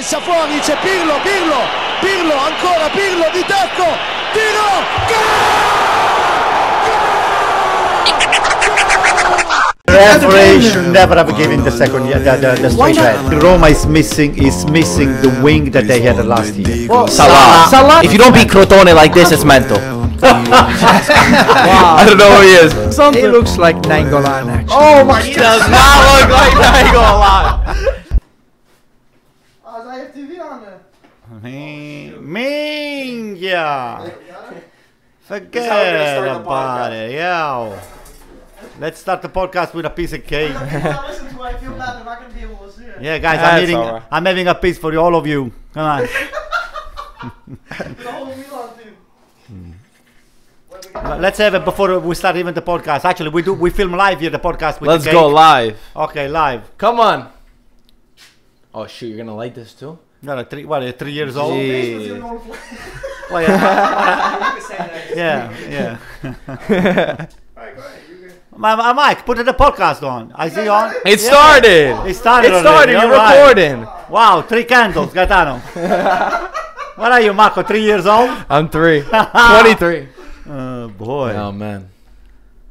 messa fuori, c'è Pirlo, ancora Pirlo di tacco, tiro, The referee should never have given the second, the straight red. Roma is missing the wing that they had last year. Well, Salah. If you don't beat Cutrone like this, it's mental. Wow. I don't know who he is. He looks like Nainggolan, actually. Oh my God. He does not look like Nainggolan. Is IFTV on there? Minchia! Forget about it, yo. Let's start the podcast with a piece of cake. Listen to I feel bad. I'm not going to be able to see it. Yeah, guys, I'm having a piece for all of you. Come on. The whole Milan team. Let's have it before we start even the podcast. Actually, we film live here the podcast with Let's the go cake. live. Okay, live. Come on. Oh shoot, you're gonna light this too? No, 3 years old? Jeez. Well, yeah. Alright, go ahead. Mike, put the podcast on. I see on. It started. It started. You're recording. Wow, 3 candles, Gaetano. What are you, Marco? 3 years old? I'm 3. 23. Oh boy. Oh man.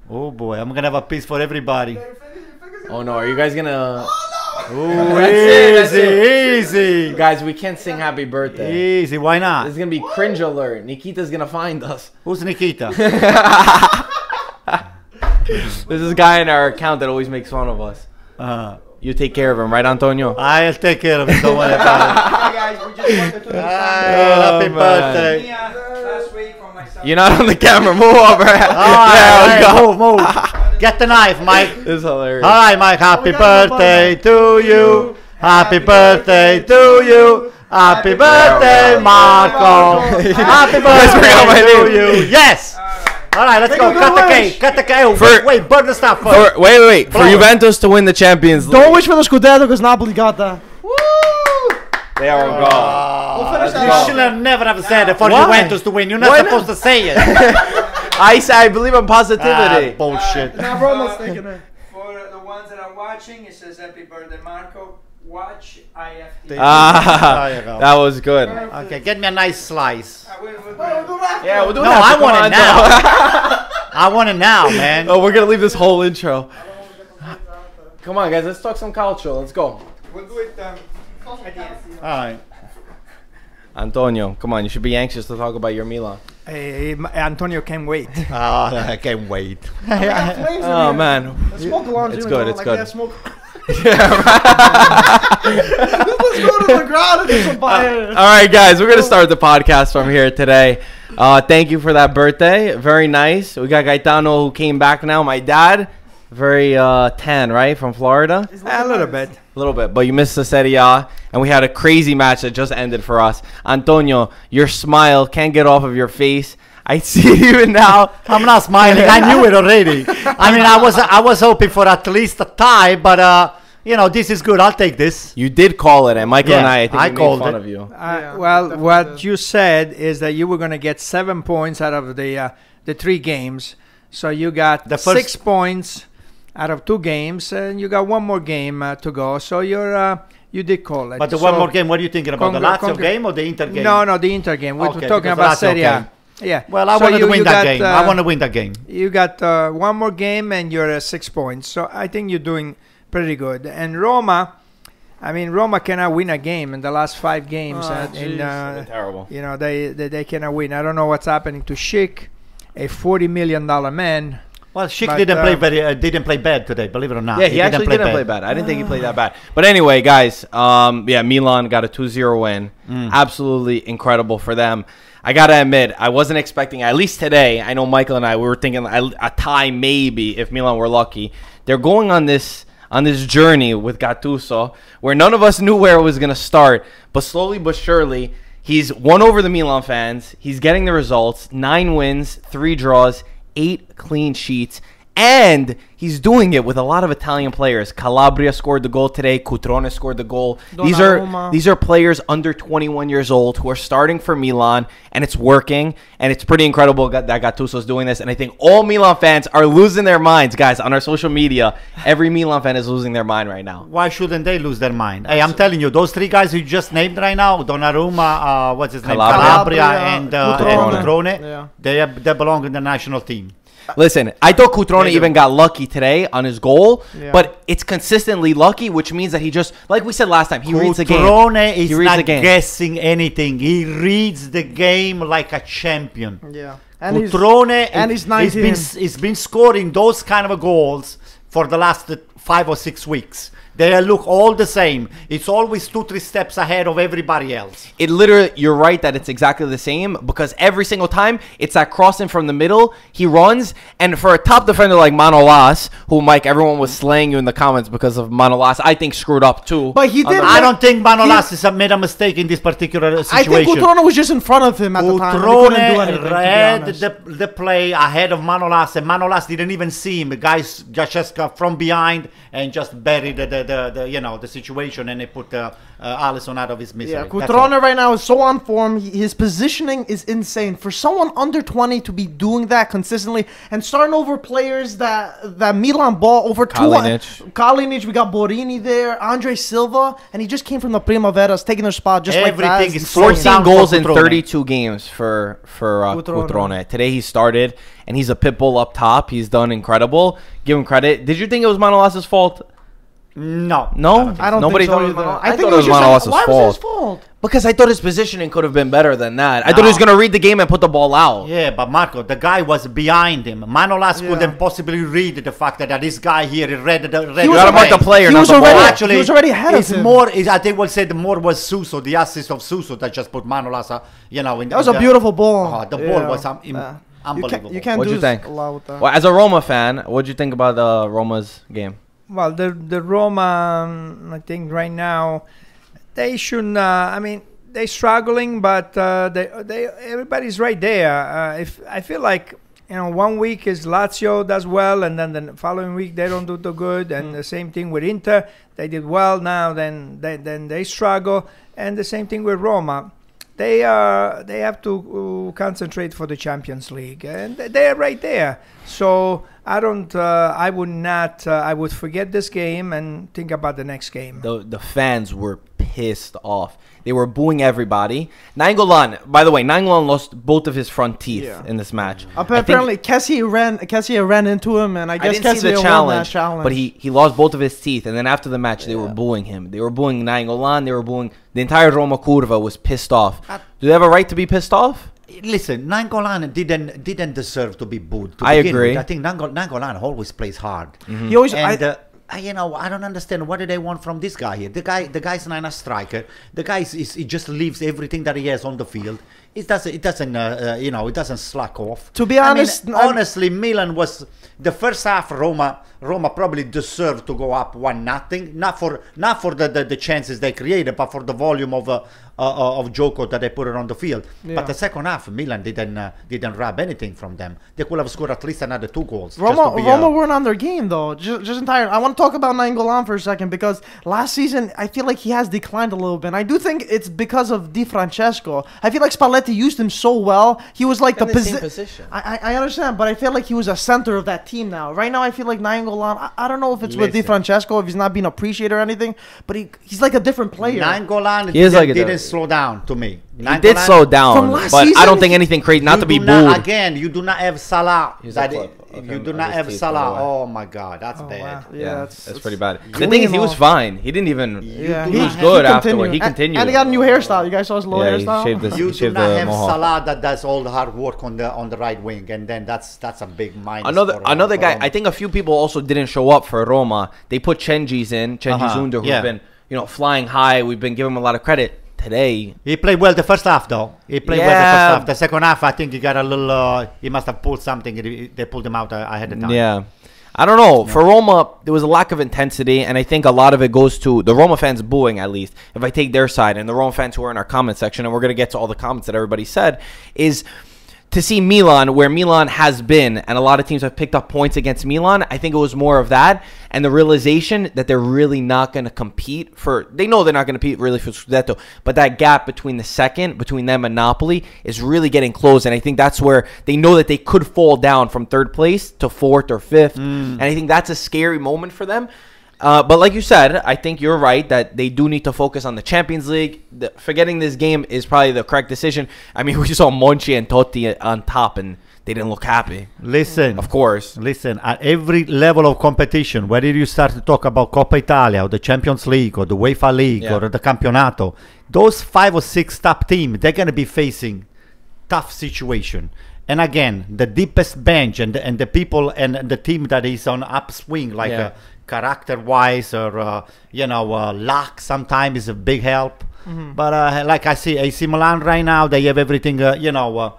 Oh boy. I'm gonna have a piece for everybody. Oh no, are you guys gonna... Ooh, That's easy, it. easy. Guys, we can't sing happy birthday. Easy, why not? It's gonna be cringe alert. Nikita's gonna find us. Who's Nikita? There's this guy in our account that always makes fun of us. You take care of him, right, Antonio? I'll take care of it. Don't worry about Hi guys, we just wanted to Happy birthday. last week from myself. You're not on the camera. Move over. Move. Get the knife, Mike. This is hilarious. All right, Mike. Happy birthday to you. Happy birthday to you. Happy birthday, Marco. Happy birthday to you. Yes. All right, let's go. Cut the cake. Cut the cake. Wait, burn the stuff first. Wait. For Juventus to win the Champions League. Don't wish for the Scudetto because Napoli got that. They are a goal. You should have never have said it for Juventus to win. You're not supposed to say it. I believe in positivity. Bullshit. For the ones that are watching, it says happy birthday, Marco. Watch IFTV. That was good. Okay, get me a nice slice. Yeah, we'll do No, that. I want it now. I want it now, man. Oh, we're gonna leave this whole intro. Come on, guys, let's talk some culture. Let's go. We'll do it at the end. All right. Antonio, come on, you should be anxious to talk about your Milan. Antonio can't wait. I can't wait. Oh man, Smoke alarms. It's good. It's good. Let's go to the ground and do some fire. All right, guys, we're gonna start the podcast from here today. Thank you for that birthday. Very nice. We got Gaetano who came back now. My dad, very tan, right, from Florida. A little bit. A little bit, but you missed the Serie A, and we had a crazy match that just ended for us. Antonio, your smile can't get off of your face. I see you now. I'm not smiling. I knew it already. I mean, I was hoping for at least a tie, but you know, this is good. I'll take this. You did call it, and Michael and I think we called made fun it. of you. Well, what you said is that you were going to get 7 points out of the 3 games. So you got The first- 6 points out of 2 games, and you got 1 more game to go. So you did call it. But the So one more game, what are you thinking about? The Lazio congr- game or the Inter game? No, the Inter game. We're Okay, talking because about Lazio Serie A. game. Yeah. Well, I So wanted to you win that got, game. I want to win that game. You got 1 more game, and you're at 6 points. So I think you're doing pretty good. And Roma cannot win a game in the last 5 games. They're terrible. You know, they cannot win. I don't know what's happening to Schick, a $40 million man. Well, Schick But, didn't play bad today, believe it or not. Yeah, he actually didn't play bad. I didn't think he played that bad. But anyway, guys, Milan got a 2-0 win. Absolutely incredible for them. I got to admit, I wasn't expecting, at least today, I know Michael and I, we were thinking a tie maybe if Milan were lucky. They're going on this journey with Gattuso where none of us knew where it was going to start. But slowly but surely, he's won over the Milan fans. He's getting the results. 9 wins, 3 draws, 8 clean sheets. And he's doing it with a lot of Italian players. Calabria scored the goal today. Cutrone scored the goal. These are players under 21 years old who are starting for Milan, and it's working. And it's pretty incredible that Gattuso is doing this. And I think all Milan fans are losing their minds, guys, on our social media. Every Milan fan is losing their mind right now. Why shouldn't they lose their mind? Hey, I'm telling you, those three guys you just named right now, Donnarumma, what's his name, Calabria and Cutrone, they belong in the national team. Listen, I thought Cutrone even got lucky today on his goal, but it's consistently lucky, which means that he just, like we said last time, he reads the game. Cutrone is not guessing anything. He reads the game like a champion. Yeah. And he's 19. He's been scoring those kind of goals for the last 5 or 6 weeks. They look all the same. It's always 2-3 steps ahead of everybody else. It literally, you're right that it's exactly the same, because every single time it's that crossing from the middle, he runs, and for a top defender like Manolas, who, Mike, everyone was slaying you in the comments because of Manolas, I think screwed up too. But he did. I don't think Manolas made a mistake in this particular situation. I think Cutrone was just in front of him at the time. Cutrone read the play ahead of Manolas, and Manolas didn't even see him. The guys just got from behind and just buried the situation, and they put Alisson out of his misery. Yeah, Cutrone right now is so on form. His positioning is insane. For someone under 20 to be doing that consistently and starting over players that Milan bought over Kalinic, we got Borini there, Andre Silva, and he just came from the Primaveras, taking their spot just everything like that. Is 14 goals in 32 games for Cutrone. Today he started, and he's a pit bull up top. He's done incredible. Give him credit. Did you think it was Manolas' fault? No. I don't Nobody think so thought either. I think it was Manolas' fault. Why was his fault? Because I thought his positioning could have been better than that. I thought he was going to read the game and put the ball out. Yeah, but Marco, the guy was behind him. Manolas couldn't possibly read the fact that this guy here read the You got to mark the player, not the ball. Actually, he was already ahead of him. I think we'll say the more was Suso, the assist of Suso that just put Manolas, that was a beautiful ball. The ball was unbelievable. You can't What'd do you think? a lot with that. Well, as a Roma fan, what'd you think about Roma's game? Well, the Roma, I think right now, they shouldn't. They're struggling, but everybody's right there. If I feel like 1 week is Lazio does well, and then the following week they don't do too good, and the same thing with Inter. They did well now, then they struggle, and the same thing with Roma. They have to concentrate for the Champions League, and they're right there. So I would forget this game and think about the next game. The fans were pissed off. They were booing everybody. Nainggolan, by the way, Nainggolan lost both of his front teeth in this match. Apparently, Kessie ran into him, and I guess didn't see the won that challenge. But he lost both of his teeth, and then after the match, they were booing him. They were booing Nainggolan. They were booing the entire Roma Curva was pissed off. Do they have a right to be pissed off? Listen, Nainggolan didn't deserve to be booed. I agree. I think Nainggolan always plays hard. He always. I don't understand what do they want from this guy here. The guy's not a striker. The guy he just leaves everything that he has on the field. It doesn't slack off. To be honest, honestly, Milan was the first half. Roma probably deserved to go up 1-0. Not for the chances they created, but for the volume of Joko that they put it on the field. Yeah. But the second half, Milan didn't grab anything from them. They could have scored at least another 2 goals. Roma weren't on their game though. Just entirely. I want to talk about Nainggolan for a second, because last season I feel like he has declined a little bit. I do think it's because of Di Francesco. I feel like Spalletti used him so well. He was like the same position. I understand, but I feel like he was a center of that team now. Right now, I feel like Nainggolan, I don't know if it's with Di Francesco, if he's not being appreciated or anything, but he's like a different player. Nainggolan didn't slow down to me. He did slow down, but I don't think anything crazy. Not to be booed. Again, you do not have Salah. You do not have Salah. Oh my God, that's bad. Wow. Yeah, that's pretty bad. The thing is, he was fine. He didn't even. He was good afterward. He continued. And he got a new hairstyle. You guys saw his little hairstyle. You do not have Salah that does all the hard work on the right wing, and then that's a big minus. Another guy. I think a few people also didn't show up for Roma. They put Cengiz in, Zunder, who's been flying high. We've been giving him a lot of credit. Today he played well the first half, though. He played well the first half. The second half, I think he got a little. He must have pulled something. They pulled him out ahead of time. Yeah, I don't know. Yeah. For Roma, there was a lack of intensity, and I think a lot of it goes to the Roma fans booing. At least, if I take their side, and the Roma fans who are in our comment section, and we're gonna get to all the comments that everybody said, is to see Milan where Milan has been, and a lot of teams have picked up points against Milan, I think it was more of that, and the realization that they're really not going to compete for, they know they're not going to compete really for Scudetto, but that gap between between them and Napoli is really getting close, and I think that's where they know that they could fall down from third place to fourth or fifth, and I think that's a scary moment for them. But like you said, I think you're right that they do need to focus on the Champions League. Forgetting this game is probably the correct decision. I mean, we saw Monchi and Totti on top, and they didn't look happy. Listen, of course. Listen, at every level of competition, whether you start to talk about Coppa Italia or the Champions League or the UEFA League or the Campionato, those 5 or 6 top teams, they're going to be facing tough situation. And again, the deepest bench and the people and the team that is on upswing, like character-wise or luck sometimes is a big help. But like I see AC Milan right now, they have everything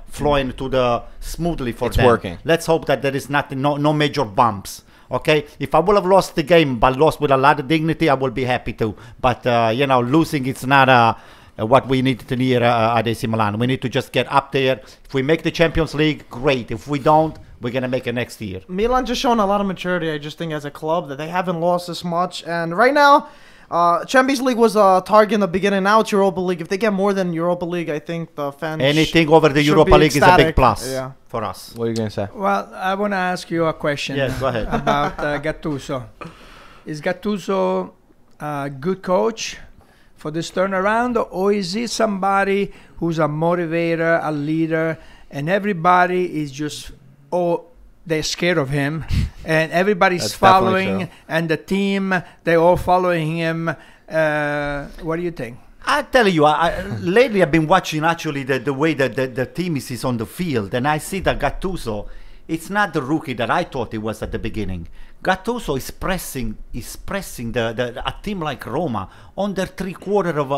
flowing to the smoothly for them. It's working. Let's hope that there is nothing, no major bumps. Okay, if I would have lost the game but lost with a lot of dignity, I would be happy too. But losing, it's not what we need to hear at AC Milan. We need to just get up there. If we make the Champions League, great. If we don't, we're going to make it next year. Milan just shown a lot of maturity, I just think, as a club, that they haven't lost this much. And right now, Champions League was a target in the beginning. Now it's Europa League. If they get more than Europa League, I think the fans anything over the Europa League is a big plus for us. What are you going to say? Well, I want to ask you a question go ahead. about Gattuso. Is Gattuso a good coach for this turnaround, or is he somebody who's a motivator, a leader, and everybody is just they're scared of him, and everybody's following, and the team, they're all following him? What do you think? I tell you, lately I've been watching actually the way that the team is on the field, and I see that Gattuso, it's not the rookie that I thought he was at the beginning. Gattuso is pressing a team like Roma on their 3/4 of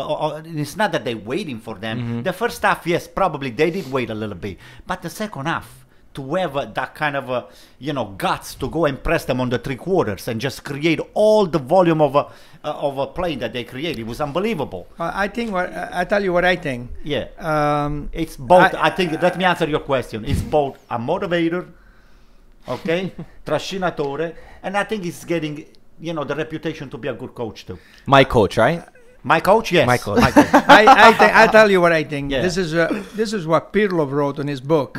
it's not that they're waiting for them. The first half, yes, probably they did wait a little bit, but the second half, to have that kind of guts to go and press them on the 3/4 and just create all the volume of a play that they created, it was unbelievable. I think I tell you what I think. It's both. I think, let me answer your question. It's both a motivator, okay, trascinatore, and I think he's getting the reputation to be a good coach too. My coach, right? My coach, yes. My coach. I tell you what I think. Yeah. This is what Pirlo wrote in his book.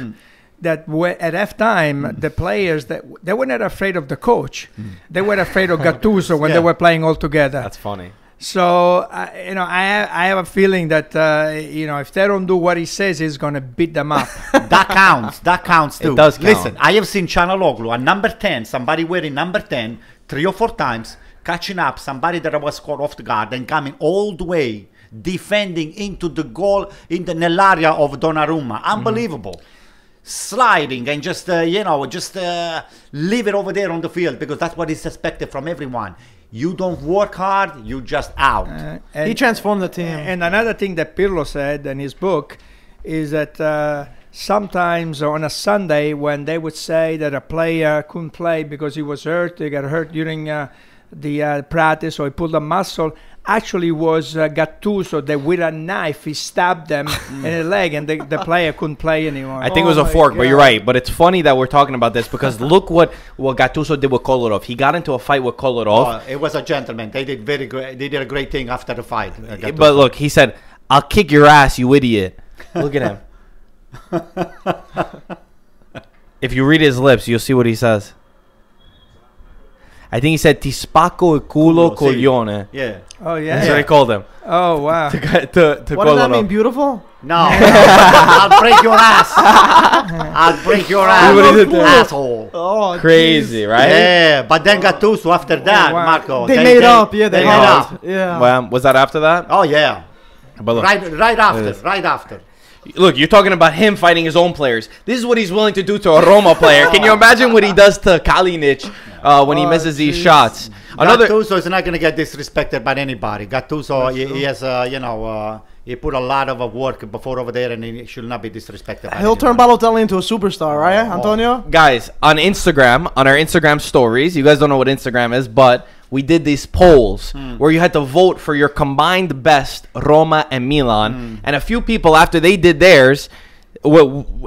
That at halftime, the players they were not afraid of the coach. They were afraid of Gattuso when they were playing all together. That's funny. So I have a feeling that if they don't do what he says, he's gonna beat them up. That counts. That counts too. It does count. Listen, I have seen Çalhanoğlu, a number 10, somebody wearing number 10, 3 or 4 times, catching up somebody that was caught off the guard and coming all the way, defending into the goal nell'area of Donnarumma. Unbelievable. Sliding and just leave it over there on the field, because that's what is expected from everyone. You don't work hard, you just out. He transformed the team. And another thing that Pirlo said in his book is that sometimes on a Sunday, when they would say that a player couldn't play because he was hurt, he got hurt during the practice, or he pulled a muscle, actually was Gattuso that with a knife he stabbed them in the leg, and the player couldn't play anymore. I think it was a fork, but you're right. But it's funny that we're talking about this, because look what Gattuso did with Kolarov. He got into a fight with Kolarov. It was a gentleman. They did very great. They did a great thing after the fight. But look, he said, "I'll kick your ass, you idiot." Look at him. If you read his lips, you'll see what he says. I think he said, "Ti spacco il culo, coglione." Yeah. Oh yeah. That's what they called him. Oh wow. To What does that mean? Beautiful? No. I'll break your ass. I'll break your ass, asshole. Oh, crazy, geez. right? Yeah, but then Gattuso after that, wow. Marco. They made up. Yeah, they made made up. up. Yeah. Well, was that after that? Oh yeah. But look, Right after. Look, you're talking about him fighting his own players. This is what he's willing to do to a Roma player. Can you imagine what he does to Kalinic when he misses these shots? Gattuso is not going to get disrespected by anybody. Gattuso, he has, he put a lot of work before over there, and he should not be disrespected. He'll turn Balotelli into a superstar, right, Antonio? Guys, on Instagram, on our Instagram stories, you guys don't know what Instagram is, but we did these polls where you had to vote for your combined best Roma and Milan. And a few people, after they did theirs,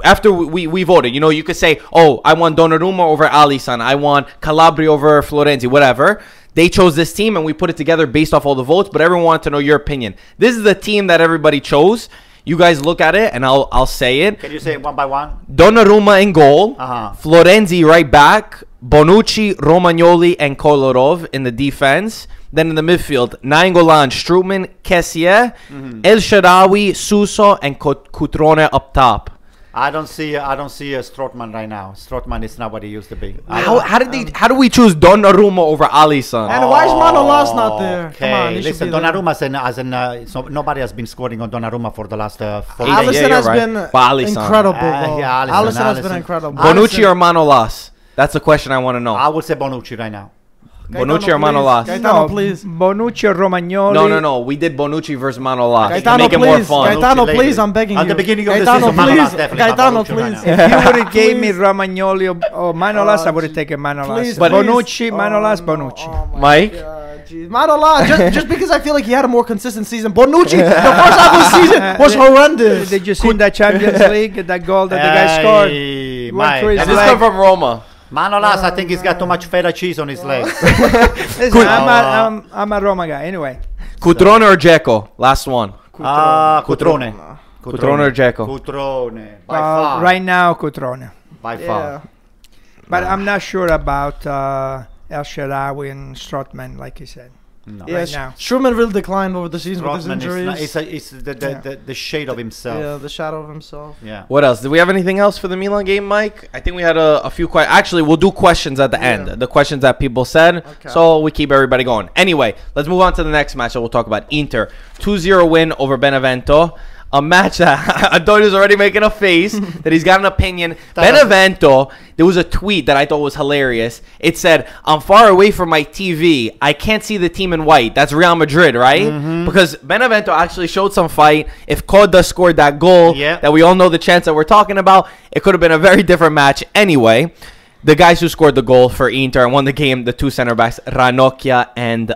after we voted, you know, you could say, oh, I want Donnarumma over Alisson, I want Calabria over Florenzi, whatever. They chose this team and we put it together based off all the votes, but everyone wanted to know your opinion. This is the team that everybody chose. You guys look at it and I'll say it. Can you say it one by one? Donnarumma in goal, Florenzi right back, Bonucci, Romagnoli, and Kolarov in the defense. Then in the midfield, Nainggolan, Strootman, Kessié, El Shaarawy, Suso, and Cutrone up top. I don't see Strootman right now. Strootman is not what he used to be. How do we choose Donnarumma over Alisson? And why is Manolas not there? Okay, Come on, he should listen, be there. Donnarumma, so nobody has been scoring on Donnarumma for the last 4 Alisson days. has been incredible. Yeah, Alisson has been incredible. Bonucci or Manolas? That's the question I want to know. I would say Bonucci right now. Bonucci or Manolas? Gaetano, please. Bonucci or Romagnoli. No. We did Bonucci versus Manolas Gaetano, to make it more fun. Gaetano, please, I'm begging you. At the beginning of Gaetano, the season, please. Manolas definitely. Gaetano, Bonucci right please. now. If you would have gave me Romagnoli or Manolas, I would have taken Manolas. Please, But please. Bonucci, Manolas, Bonucci. Mike? Manolas, just because I feel like he had a more consistent season. Bonucci, the first half of the season was horrendous. Did you see that Champions League, that goal that the guy scored? He went Mike, through his And this leg. come from Roma. Manolas, I think he's got too much feta cheese on his legs. Listen, I'm a Roma guy. Anyway. Cutrone or Dzeko? Last one. Cutrone. Cutrone or Dzeko? Cutrone. By far. Right now, Cutrone. By far. Yeah. But I'm not sure about El Shaarawy and Strootman, like you said. No. Yeah, Right now. Strootman really declined over the season with his Strootman injuries. it's the shade of himself. Yeah, the shadow of himself. Yeah. What else? Did we have anything else for the Milan game, Mike? I think we had a few questions. Actually, we'll do questions at the end. The questions that people said. Okay. So we keep everybody going. Anyway, let's move on to the next match that we'll talk about. Inter. 2-0 win over Benevento. A match that Antonio's already making a face that he's got an opinion. Benevento, there was a tweet that I thought was hilarious. It said, I'm far away from my TV. I can't see the team in white. That's Real Madrid, right? Because Benevento actually showed some fight. If Coda scored that goal that we all know the chance that we're talking about, it could have been a very different match anyway. The guys who scored the goal for Inter and won the game, the two center backs, Ranocchia and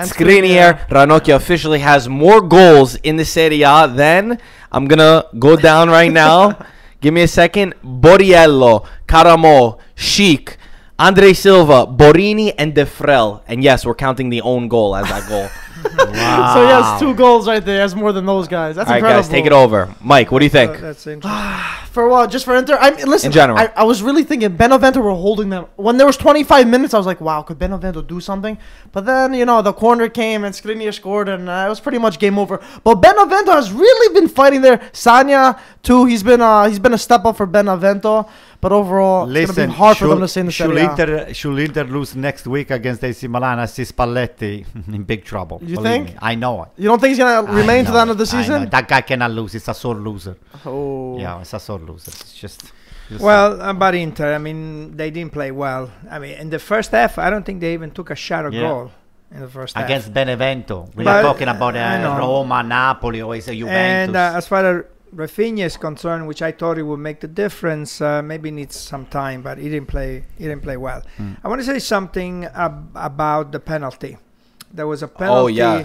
Skriniar. Ranocchia officially has more goals in the Serie A than, I'm going to go down right now. Give me a second. Borriello, Caramo, Chic, Andre Silva, Borini, and De Frel. And yes, we're counting the own goal as that goal. Wow. So he has 2 goals right there. He has more than those guys. That's incredible. All right, guys, take it over. Mike, what do you think? That's interesting. For what? Just for Inter? Listen, In general. I was really thinking Benevento were holding them. When there was 25 minutes, I was like, wow, could Benevento do something? But then, you know, the corner came and Skriniar scored, and it was pretty much game over. But Benevento has really been fighting there. Sagna, too, he's been a step up for Benevento. But overall, it's going to be hard for them to stay in the Serie A. Should Inter lose next week against AC Milan, I see Spalletti in big trouble. You Believe think? me. I know it. You don't think he's going to remain to the end of the I know. season? That guy cannot lose. He's a sore loser. Oh. Yeah, it's a sore loser. It's just Well, about Inter, I mean, they didn't play well. I mean, in the first half, I don't think they even took a shot or goal in the first half. against Benevento. We But are talking about I know. Roma, Napoli, or is it Juventus? And as far as Rafinha is concerned, which I thought it would make the difference, maybe needs some time, but he didn't play. He didn't play well. I want to say something about the penalty. There was a penalty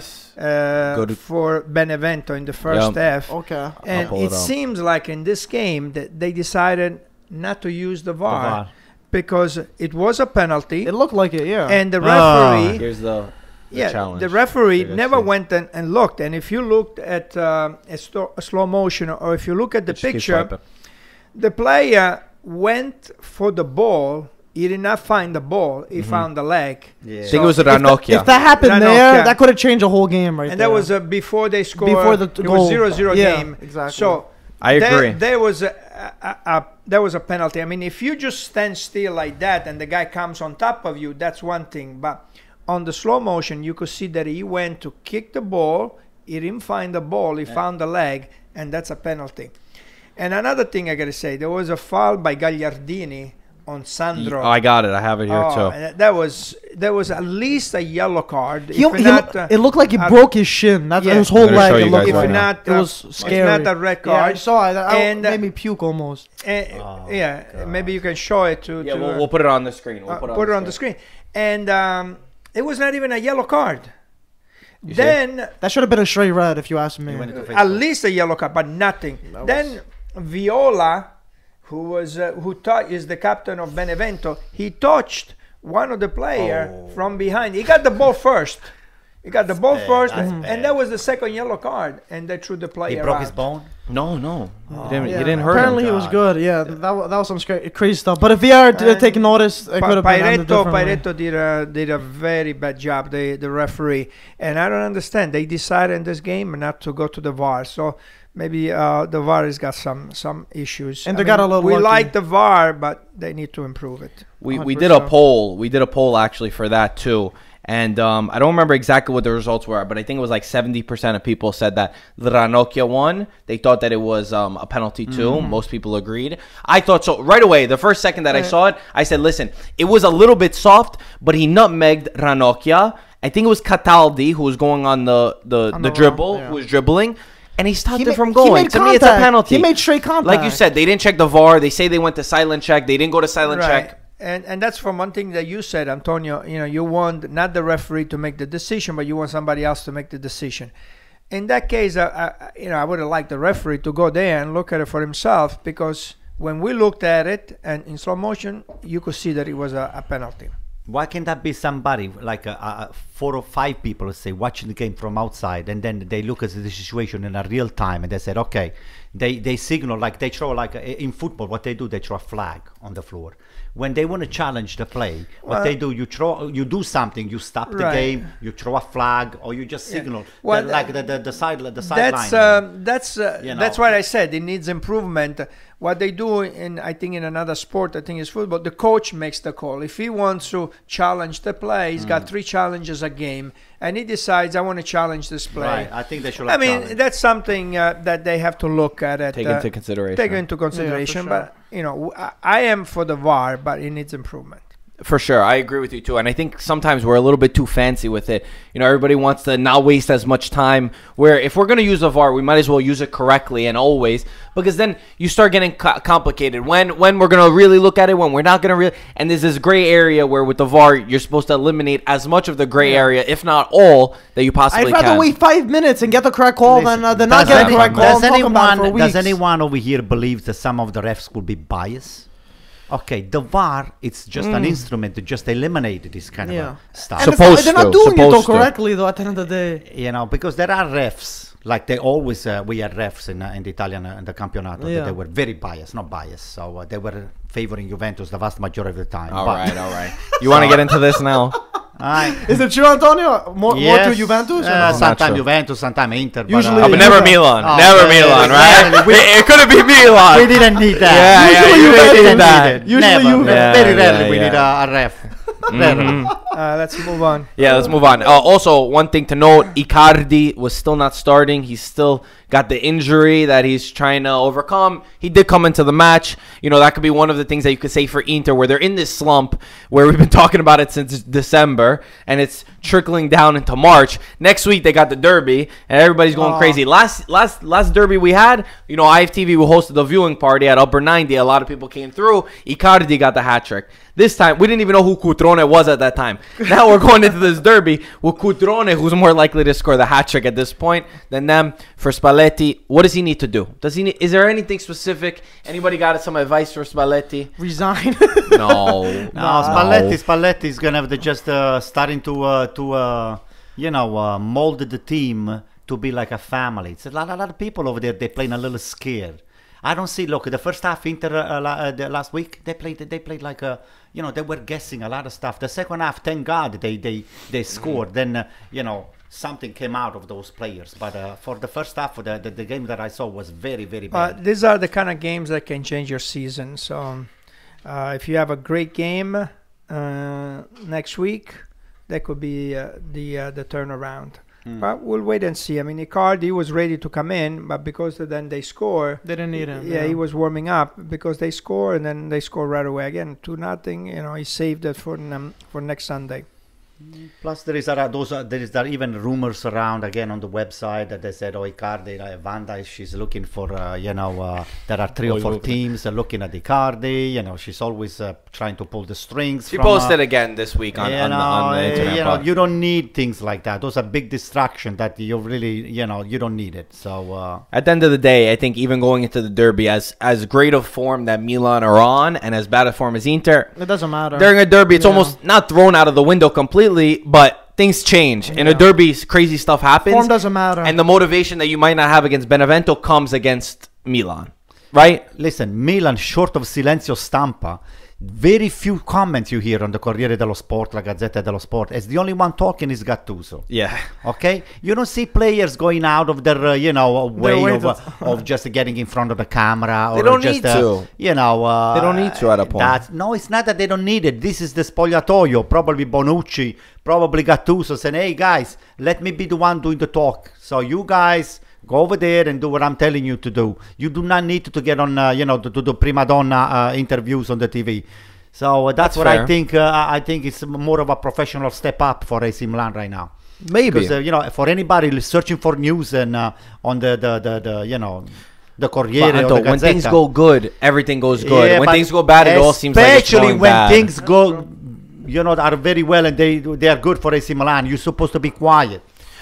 for Benevento in the first half. Okay. And it seems like in this game that they decided not to use the VAR because it was a penalty. It looked like it, yeah. And the referee, Here's the challenge. the referee never went and looked. And if you looked at a slow motion, or if you look at the picture, the player went for the ball. He did not find the ball. He found the leg. I think it was Ranocchia. If that happened there, that could have changed the whole game right and there. that was before they scored. Before the it goal. was 0-0 game. Exactly. So I agree. There was a penalty. I mean, if you just stand still like that and the guy comes on top of you, that's one thing. But on the slow motion, you could see that he went to kick the ball. He didn't find the ball. He found the leg, and that's a penalty. And another thing I got to say, there was a foul by Gagliardini on Sandro. I got it. I have it here too. And that was at least a yellow card. It looked like he broke his shin. That's his whole leg. It looked like. It was scary. If not a red card. Yeah, I saw it. And made me puke almost. Maybe you can show it to. Yeah, we'll put it on the screen. We'll put it on the screen. And it was not even a yellow card. Then that should have been a straight red, if you ask me. At least a yellow card, but nothing. Then Viola, who is the captain of Benevento, he touched one of the player from behind. He got the ball first. And that was the second yellow card, and they threw the player He broke out. his bone? No. He Yeah. didn't hurt Apparently him. he was good. Yeah, that was some crazy stuff. But if VR taking notice, it could have been handled differently. Pareto did a very bad job, the referee, and I don't understand. They decided in this game not to go to the VAR, so maybe the VAR has got some issues. And they got a little We lucky. like the VAR, but they need to improve it. We did a poll. We did a poll actually for that too. And I don't remember exactly what the results were, but I think it was like 70% of people said that the Ranocchia won. They thought that it was a penalty too. Most people agreed. I thought so. Right away, the first second that I saw it, I said, listen, it was a little bit soft, but he nutmegged Ranocchia. I think it was Cataldi who was going on the dribble, who was dribbling. And he stopped it from going. To me, it's a penalty. He made straight contact. Like you said, they didn't check the VAR. They say they went to silent check. They didn't go to silent check. And that's from one thing that you said, Antonio. You want not the referee to make the decision, but you want somebody else to make the decision. In that case, I would have liked the referee to go there and look at it for himself, because when we looked at it and in slow motion, you could see that it was a penalty. Why can't that be somebody like 4 or 5 people, let's say, watching the game from outside, and then they look at the situation in a real time, and they said, okay, they signal, like they throw, like in football, what they do, they throw a flag on the floor. When they want to challenge the play, what they do, you do something, you stop the game, you throw a flag, or you just signal, like the sideline. That's why I said it needs improvement. What they do I think in another sport, I think it's football, the coach makes the call. If he wants to challenge the play, he's got 3 challenges a game, and he decides, I want to challenge this play. Right, I think they should. That's something that they have to look at it. Take into consideration. Yeah, but I am for the VAR, but it needs improvement. For sure. I agree with you too. And I think sometimes we're a little bit too fancy with it. Everybody wants to not waste as much time, where if we're going to use a VAR, we might as well use it correctly and always, because then you start getting complicated. When we're going to really look at it, when we're not going to really. And there's this gray area where with the VAR, you're supposed to eliminate as much of the gray area, if not all, that you possibly can. I'd rather wait 5 minutes and get the correct call than not get the correct call. Does anyone over here believe that some of the refs could be biased? Okay, the VAR, it's just an instrument to just eliminate this kind of stuff. And they're not doing it though correctly though at the end of the day. Because there are refs, like they always, we had refs in the Italian, in the Campionato, that they were very biased, not biased. So they were favoring Juventus the vast majority of the time. All right. You want to get into this now? Is it true, Antonio? More to Juventus? Sometimes Juventus, sometimes Inter. Usually, but never Milan. Never Milan, right? It couldn't be Milan. We didn't need that. Usually we didn't need it. Usually very rarely we need a ref. Let's move on. Yeah, let's move on. Also, one thing to note, Icardi was still not starting. He's still got the injury that he's trying to overcome. He did come into the match. That could be one of the things that you could say for Inter, where they're in this slump, where we've been talking about it since December, and it's trickling down into March. Next week, they got the derby, and everybody's going crazy. Last derby we had, IFTV, we hosted the viewing party at Upper 90. A lot of people came through. Icardi got the hat trick. This time, we didn't even know who Cutrone was at that time. Now we're going into this derby with Cutrone, who's more likely to score the hat trick at this point than them. For Spalletti, what does he need to do? Is there anything specific? Anybody got some advice for Spalletti? Resign. No. Spalletti is gonna have just starting to mold the team to be like a family. It's a lot of people over there. They're playing a little scared. I don't see. Look, the first half Inter last week they played like they were guessing a lot of stuff. The second half, thank God they scored. Then something came out of those players. But for the first half, the game that I saw was very, very bad. These are the kind of games that can change your season. So if you have a great game next week, that could be the turnaround. But we'll wait and see. I mean, Icardi was ready to come in, but because then they score, they didn't need him. Yeah, he was warming up because they score, and then they score right away again, 2-0. He saved it for next Sunday. Plus, there is even rumors around again on the website that they said, "Oh, Icardi, Vanda, she's looking for, there are 3 or 4 teams looking at Icardi. You know, she's always trying to pull the strings." She posted again this week on the internet. You know, you don't need things like that. Those are big distractions that you really, you don't need it. So at the end of the day, I think even going into the derby, as great of form that Milan are on, and as bad a form as Inter, it doesn't matter. During a derby, it's almost not thrown out of the window completely, but things change. In a derby, crazy stuff happens. Form doesn't matter. And the motivation that you might not have against Benevento comes against Milan, right? Listen, Milan, short of Silenzio Stampa, very few comments you hear on the Corriere dello Sport, La Gazzetta dello Sport. As the only one talking is Gattuso. Yeah. Okay? You don't see players going out of their, way of just getting in front of the camera. Or they don't just, need to. They don't need to at a point. No, it's not that they don't need it. This is the spogliatoio. Probably Bonucci, probably Gattuso saying, hey, guys, let me be the one doing the talk. So you guys... go over there and do what I'm telling you to do. You do not need to get on, to do prima donna interviews on the TV. So that's what fair. I think. I think it's more of a professional step up for AC Milan right now. Maybe because for anybody searching for news and on the Corriere or the when things go good, everything goes good. Yeah, when things go bad, it all seems like it's especially when bad. Things go, are very well and they are good for AC Milan. You're supposed to be quiet.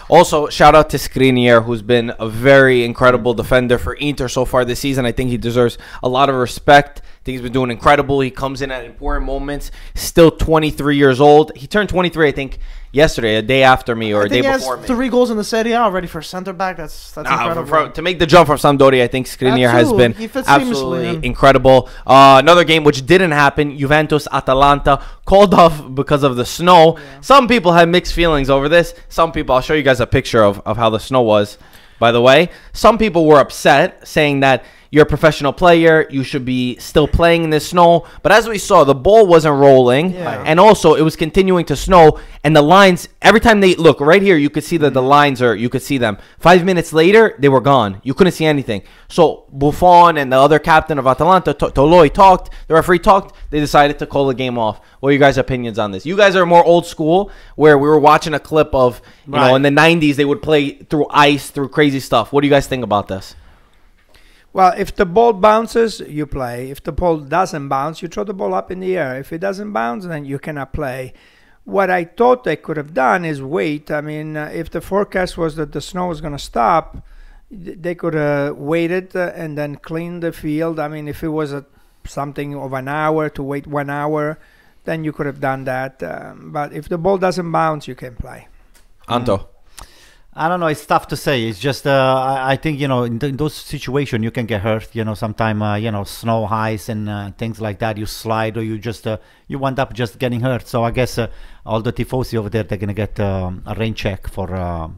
Also, shout out to Skriniar, who's been a very incredible defender for Inter so far this season. I think he deserves a lot of respect. I think he's been doing incredible. He comes in at important moments. Still 23 years old. He turned 23, I think, yesterday, a day after me or a day before me. He has 3 goals in the Serie A already for center back. That's incredible. To make the jump from Sampdoria, I think Skriniar has been absolutely incredible. Another game which didn't happen, Juventus-Atalanta, called off because of the snow. Yeah. Some people had mixed feelings over this. Some people, I'll show you guys a picture of how the snow was, by the way. Some people were upset, saying that you're a professional player, you should be still playing in the snow. But as we saw, the ball wasn't rolling, and also it was continuing to snow. And the lines, every time they look right here, you could see that the lines you could see them. 5 minutes later, they were gone. You couldn't see anything. So Buffon and the other captain of Atalanta, Toloi, talked. The referee talked. They decided to call the game off. What are you guys' opinions on this? You guys are more old school, where we were watching a clip of, in the 90s, they would play through ice, through crazy stuff. What do you guys think about this? Well, if the ball bounces, you play. If the ball doesn't bounce, you throw the ball up in the air. If it doesn't bounce, then you cannot play. What I thought they could have done is wait. I mean, if the forecast was that the snow was going to stop, they could have waited and then cleaned the field. I mean, if it was something of an hour to wait 1 hour, then you could have done that. But if the ball doesn't bounce, you can play. Anto? I don't know. It's tough to say. It's just I think in those situations you can get hurt. Sometimes snow, ice, and things like that. You slide or you just you end up just getting hurt. So I guess all the tifosi over there, they're gonna get a rain check for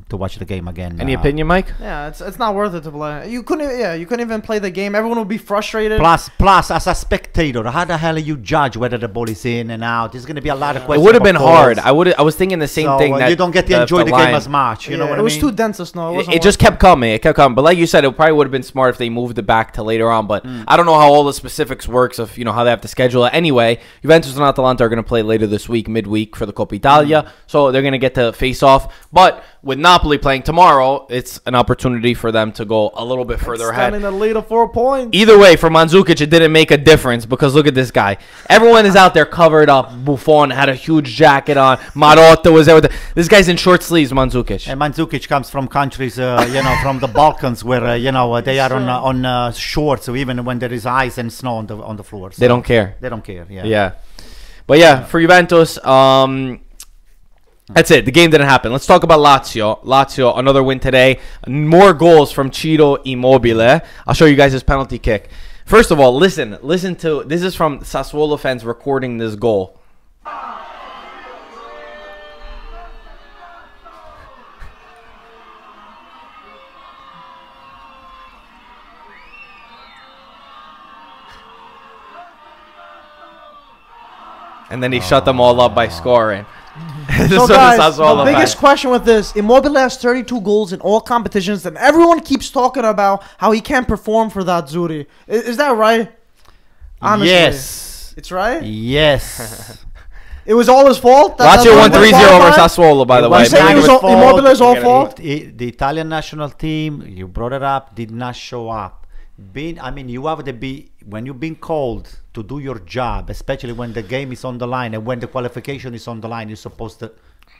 to watch the game again. Any opinion, Mike? Yeah, it's not worth it to play. You couldn't even play the game. Everyone would be frustrated. Plus, as a spectator, how the hell you judge whether the ball is in and out? There's gonna be a lot of questions. It would have been hard. I was thinking the same thing. That you don't get to enjoy the game as much. You know what I mean? It was too dense of snow. It just kept coming. It kept coming. But like you said, it probably would have been smart if they moved it back to later on. But I don't know how all the specifics works of how they have to schedule it. Anyway, Juventus and Atalanta are going to play later this week, midweek for the Coppa Italia. So they're going to get to face off. But with Napoli playing tomorrow, it's an opportunity for them to go a little bit further ahead. In the lead of 4 points. Either way, for Mandzukic, it didn't make a difference because look at this guy. Everyone is out there covered up. Buffon had a huge jacket on. Marotta was there. This guy's in short sleeves, Mandzukic. And Mandzukic comes from countries, from the Balkans where, they are on shorts. So even when there is ice and snow on the floor. So they don't care. They don't care, yeah. Yeah. But yeah, for Juventus, that's it. The game didn't happen. Let's talk about Lazio. Lazio, another win today. More goals from Ciro Immobile. I'll show you guys his penalty kick. First of all, listen to, this is from Sassuolo fans recording this goal. And then he shut them all up by scoring. So guys, the biggest question with this, Immobile has 32 goals in all competitions, and everyone keeps talking about how he can't perform for that Azzurri. Is that right? Honestly. Yes. It's right? Yes. It was all his fault. Lazio won 3-0 over Sassuolo, by the way. You saying Immobile's all fault? The Italian national team, you brought it up, did not show up. You have to be, when you've been called to do your job, especially when the game is on the line and when the qualification is on the line, you're supposed to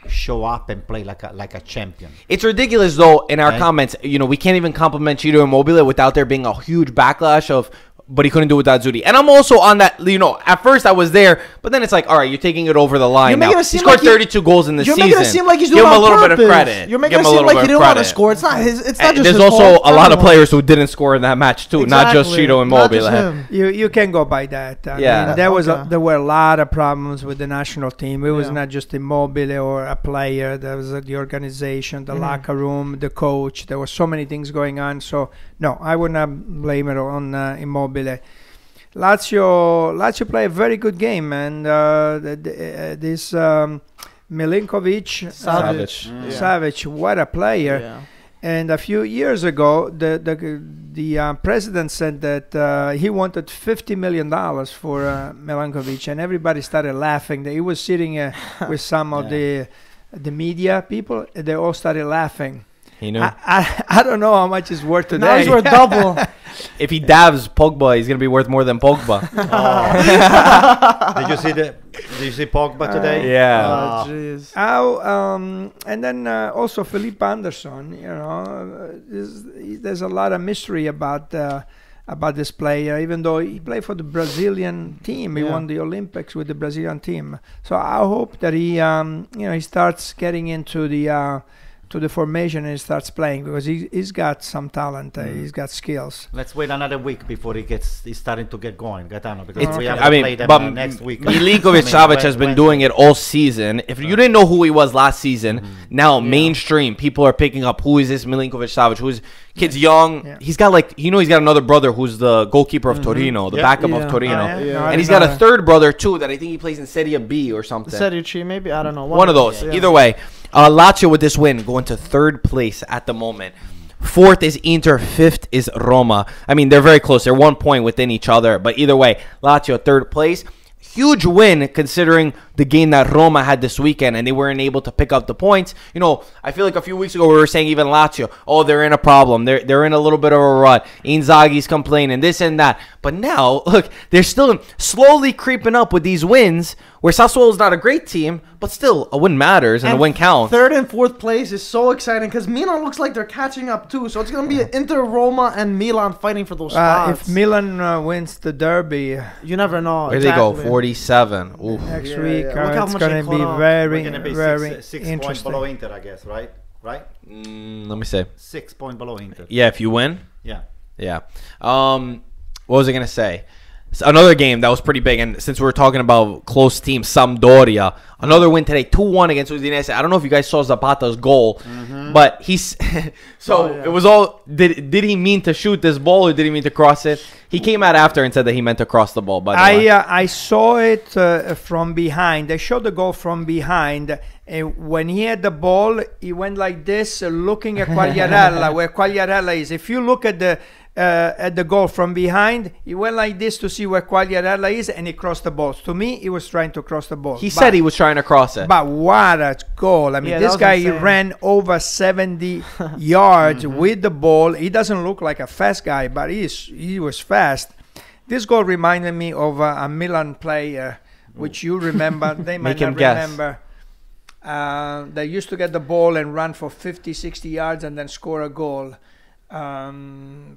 show up and play like a champion. It's ridiculous, though, in our comments. We can't even compliment Ciro Immobile without there being a huge backlash of, but he couldn't do it without Zuri. And I'm also on that, at first I was there, but then it's like, all right, you're taking it over the line now. He scored 32 goals in the season. You're making it seem like he's doing it on purpose. Give him a little bit of credit. You're making it seem like he didn't want to score. It's not just his fault. There's also a lot of players who didn't score in that match, too. Not just Ciro Immobile. You can go by that. I mean, there were a lot of problems with the national team. It was not just Immobile or a player. There was the organization, the locker room, the coach. There were so many things going on. So, no, I would not blame it on Immobile. Lazio play a very good game, and this Milinkovic Savic, what a player! Yeah. And a few years ago, the president said that he wanted $50 million for Milinkovic, and everybody started laughing. He was sitting with some of the media people, and they all started laughing. He knew. I don't know how much it's worth today. Now he's worth double. If he dabs Pogba, he's gonna be worth more than Pogba. Did you see Pogba today? Yeah. Jeez. And then also Felipe Anderson. There's a lot of mystery about this player, even though he played for the Brazilian team. He won the Olympics with the Brazilian team. So I hope that he starts getting into the formation and he starts playing, because he's got some talent. He's got skills. Let's wait another week before he's starting to get going, Gaetano, because we have to play them next week. Milinkovic-Savic has been doing it all season. If you didn't know who he was last season, now mainstream people are picking up, who is this Milinkovic-Savic? Kid's young. Yeah. He's got he's got another brother who's the goalkeeper of Torino, the backup of Torino. And he's got a third brother too that I think he plays in Serie B or something. Serie C, maybe, I don't know. One of those. Yeah. Either way, Lazio with this win going to third place at the moment. Fourth is Inter, fifth is Roma. I mean, they're very close. They're 1 point within each other. But either way, Lazio third place. Huge win considering the game that Roma had this weekend, and they weren't able to pick up the points. I feel like a few weeks ago we were saying even Lazio, they're in a problem. They're in a little bit of a rut. Inzaghi's complaining, this and that. But now, look, they're still slowly creeping up with these wins, where Sassuolo is not a great team, but still, a win matters and a win counts. Third and fourth place is so exciting because Milan looks like they're catching up too. So it's going to be Inter, Roma, and Milan fighting for those spots. If Milan wins the derby, you never know. Where they go? 47. Oof. Next week, it's going to be very six interesting. points below Inter, I guess, right? Let me see. 6 points below Inter. Yeah, if you win. Yeah. What was I going to say? So another game that was pretty big, and since we were talking about close teams, Sampdoria, another win today, 2-1 against Udinese. I don't know if you guys saw Zapata's goal, but he's it was all. Did he mean to shoot this ball or did he mean to cross it? He came out after and said that he meant to cross the ball. By the way, I saw it from behind. They showed the goal from behind. When he had the ball, he went like this, looking at Quagliarella, where Quagliarella is. If you look at the goal from behind, he went like this to see where Quagliarella is, and he crossed the ball. To me, he was trying to cross the ball. He said he was trying to cross it. But what a goal. I mean, this guy ran over 70 yards with the ball. He doesn't look like a fast guy, but he was fast. This goal reminded me of a Milan player, which you remember. They might not remember. They used to get the ball and run for 50, 60 yards and then score a goal. Give me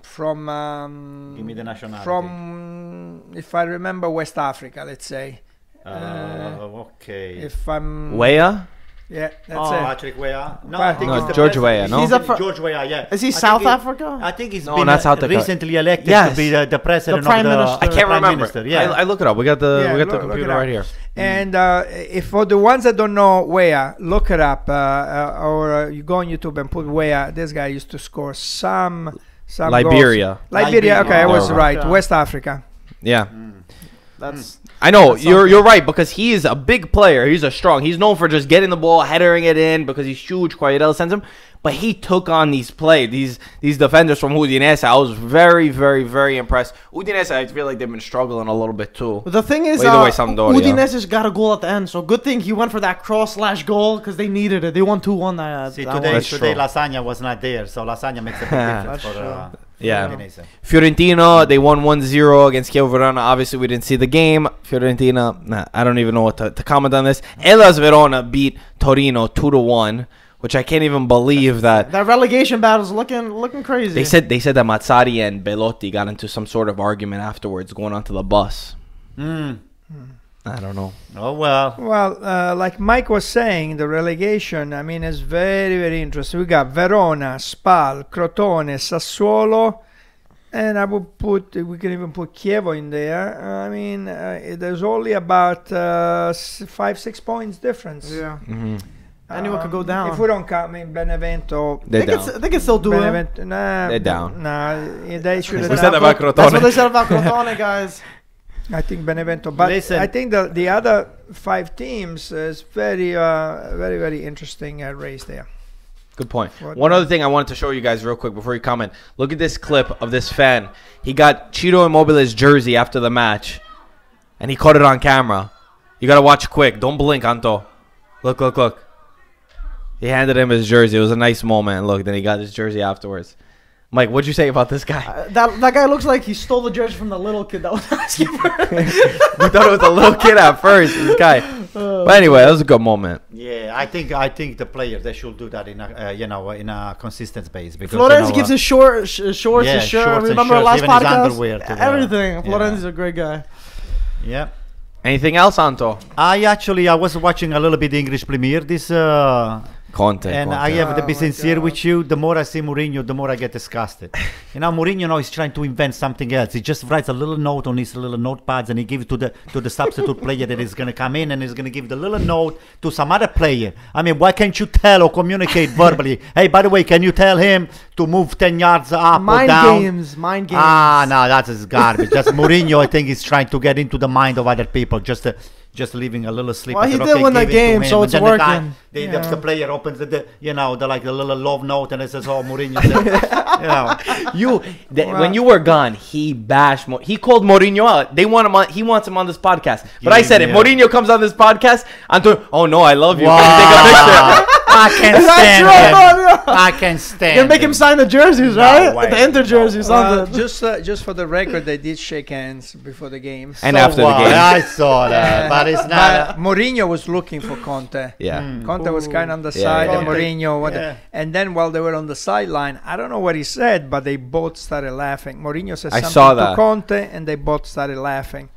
the nationality. From, if I remember, West Africa, let's say. Okay. If I'm Weah? Yeah, that's it. Patrick Weah. No, I think it's George Weah, no? George Weah, yeah. Is he South Africa? I think he's been not South Africa. Recently elected to be the president the prime minister. I can't remember. Minister, yeah. I look it up. We got the computer right here. And if for the ones that don't know Weah, look it up, or you go on YouTube and put Weah. This guy used to score some Liberia. Goals. Liberia. Okay, I was right. West Africa. Yeah. That's. I know you're right, because he is a big player. He's known for just getting the ball, headering it in, because he's huge. Quagliarella sends him, but he took on these defenders from Udinese. I was very, very, very impressed. Udinese, I feel like they've been struggling a little bit too. But the thing is, either way, Sampdoria. Udinese's got a goal at the end, so good thing he went for that cross/goal because they needed it. They won 2-1. See, today Lasagna was not there, so Lasagna makes a big difference for Udinese. Fiorentina, they won 1-0 against Chievo Verona. Obviously, we didn't see the game. Fiorentina, I don't even know what to comment on this. Hellas Verona beat Torino 2-1, which I can't even believe that. That relegation battle's looking crazy. They said that Mazzari and Belotti got into some sort of argument afterwards going onto the bus. I don't know. Oh, well. Well, like Mike was saying, the relegation, I mean, is very, very interesting. We got Verona, Spal, Crotone, Sassuolo, and we can even put Chievo in there. I mean, there's only about 5-6 points difference. Yeah. Anyone could go down. If we don't count, Benevento. They're down. They can still do Benevento, nah, they're down. Nah, they should have We said about Crotone. That's what they said about Crotone, guys. I think Benevento, but Listen. I think the other 5 teams is very, very interesting race there. Good point. One other thing I wanted to show you guys real quick before you comment. Look at this clip of this fan. He got Ciro Immobile's jersey after the match, and he caught it on camera. You got to watch quick. Don't blink, Anto. Look. He handed him his jersey. It was a nice moment. Look, then he got his jersey afterwards. Mike, what'd you say about this guy? That guy looks like he stole the jersey from the little kid that was asking for it. We thought it was a little kid at first, this guy. But anyway, that was a good moment. Yeah, I think the players, they should do that in a consistent base. Because Florenzi gives his shorts, his shirt. Remember our last podcast? Underwear everything. Florenzi's a great guy. Yeah. Anything else, Anto? I was watching a little bit the English Premier this Conte. I have to be sincere with you. The more I see Mourinho, the more I get disgusted. Mourinho now is trying to invent something else. He just writes a little note on his little notepads and he gives it to the substitute player that is going to come in and is going to give the little note to some other player. I mean, why can't you tell or communicate verbally? Hey, by the way, can you tell him to move 10 yards up or down? Mind games. Ah, no, that is garbage. Just Mourinho, I think, is trying to get into the mind of other people. Just leaving a little slip. Well, he did win the game, so it's working. The player opens the little love note and it says, "Oh, Mourinho." When you were gone, he bashed. He called Mourinho out. They want him on. He wants him on this podcast. But I said, if Mourinho comes on this podcast, Antonio, oh no, I love you. Wow. Can you take a picture? I can't stand him. I can't stand. You can make him sign the jerseys, right? Way. The Inter jerseys, something. Just for the record, they did shake hands before the game. And after the game. I saw that, but it's not. Mourinho was looking for Conte. Yeah. Conte was kind of on the side, and Mourinho. And then while they were on the sideline, I don't know what he said, but they both started laughing. Mourinho said something to Conte, and they both started laughing.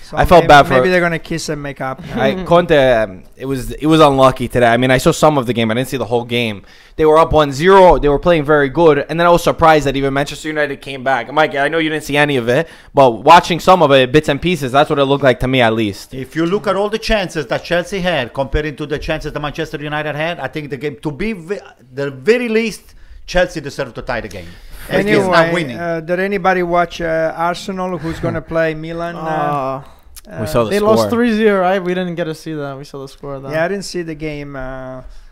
So I felt bad for. Maybe they're gonna kiss and make up. Conte, it was unlucky today. I mean, I saw some of the game. I didn't see the whole game. They were up 1-0. They were playing very good, and then I was surprised that even Manchester United came back. Mike, I know you didn't see any of it, but watching some of it, bits and pieces, that's what it looked like to me, at least. If you look at all the chances that Chelsea had comparing to the chances that Manchester United had, I think the game, to be the very least, Chelsea deserved to tie the game. Anyway, not winning. Did anybody watch Arsenal, who's gonna play Milan? We saw the they score. lost 3-0, right? We didn't get to see that. We saw the score. Though. Yeah, I didn't see the game,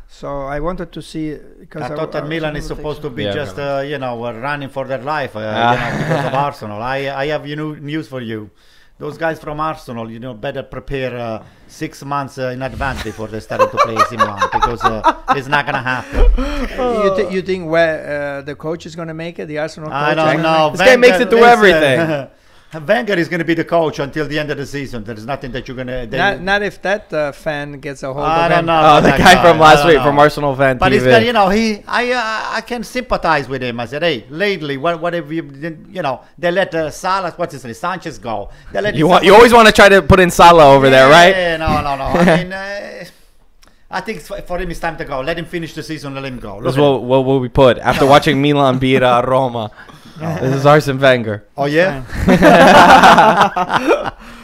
so I wanted to see because I thought that Milan is supposed to be running for their life, because of Arsenal. I have news for you. Those guys from Arsenal, better prepare 6 months in advance before they start to play AC Milan, because it's not gonna happen. You think where the coach is gonna make it? The Arsenal coach? I don't know. This guy makes it through everything. Wenger is going to be the coach until the end of the season. There's nothing that you're going to... Not if that fan gets a hold of him. I don't know. Oh, the guy from last week from Arsenal fan but TV. But he's I can sympathize with him. I said, hey, lately, what have you... they let Salah, what's his name, Sanchez go. You always want to try to put in Salah over there, right? Yeah, no. I mean... I think for him it's time to go. Let him finish the season. Let him go. This is what will we put after watching Milan beat Roma. This is Arsene Wenger. Oh yeah.